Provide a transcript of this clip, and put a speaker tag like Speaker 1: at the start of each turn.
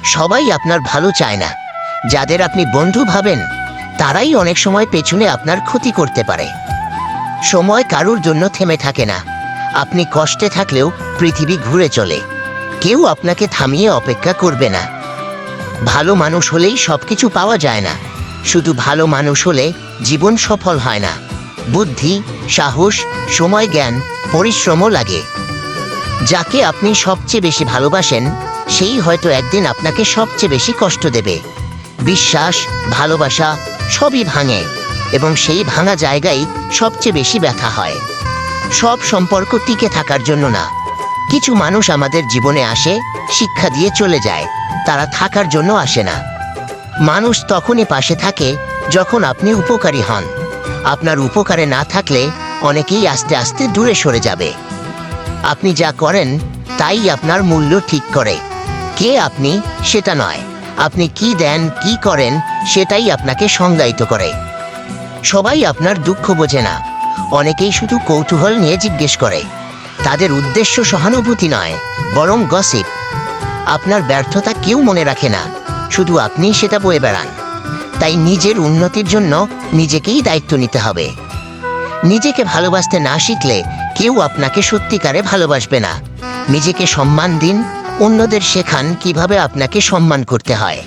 Speaker 1: সবাই আপনার ভালো চায় না। যাদের আপনি বন্ধু ভাবেন তারাই অনেক সময় পেছনে আপনার ক্ষতি করতে পারে। সময় কারুর জন্য থেমে থাকে না। আপনি কষ্টে থাকলেও পৃথিবী ঘুরে চলে। কেউ আপনাকে থামিয়ে অপেক্ষা করবে না। ভালো মানুষ হলেই সবকিছু পাওয়া যায় না। শুধু ভালো মানুষ হলে জীবন সফল হয় না। বুদ্ধি, সাহস, সময়, জ্ঞান, পরিশ্রমও লাগে। যাকে আপনি সবচেয়ে বেশি ভালোবাসেন সেই হয়তো একদিন আপনাকে সবচেয়ে বেশি কষ্ট দেবে। বিশ্বাস, ভালোবাসা সবই ভাঙে, এবং সেই ভাঙা জায়গায় সবচেয়ে বেশি ব্যথা হয়। সব সম্পর্ক টিকে থাকার জন্য না। কিছু মানুষ আমাদের জীবনে আসে, শিক্ষা দিয়ে চলে যায়। তারা থাকার জন্য আসে না। মানুষ তখনই পাশে থাকে যখন আপনি উপকারী হন। আপনার উপকারে না থাকলে অনেকেই আস্তে আস্তে দূরে সরে যাবে। আপনি যা করেন তাই আপনার মূল্য ঠিক করে। কে আপনি সেটা নয়, আপনি কি দেন, কি করেন সেটাই আপনাকে সংজ্ঞায়িত করে। সবাই আপনার দুঃখ বোঝে না। অনেকেই শুধু কৌতূহল নিয়ে জিজ্ঞেস করে। তাদের উদ্দেশ্য সহানুভূতি নয়, বরং গসিপ। আপনার ব্যর্থতা কেউ মনে রাখে না, শুধু আপনি সেটা বয়ে বেড়ান। তাই নিজের উন্নতির জন্য নিজেকেই দায়িত্ব নিতে হবে। নিজেকে ভালোবাসতে না শিখলে কেউ আপনাকে সত্যিকারে ভালোবাসবে না। নিজেকে সম্মান দিন, অন্যদের শেখান কিভাবে আপনাকে সম্মান করতে হয়।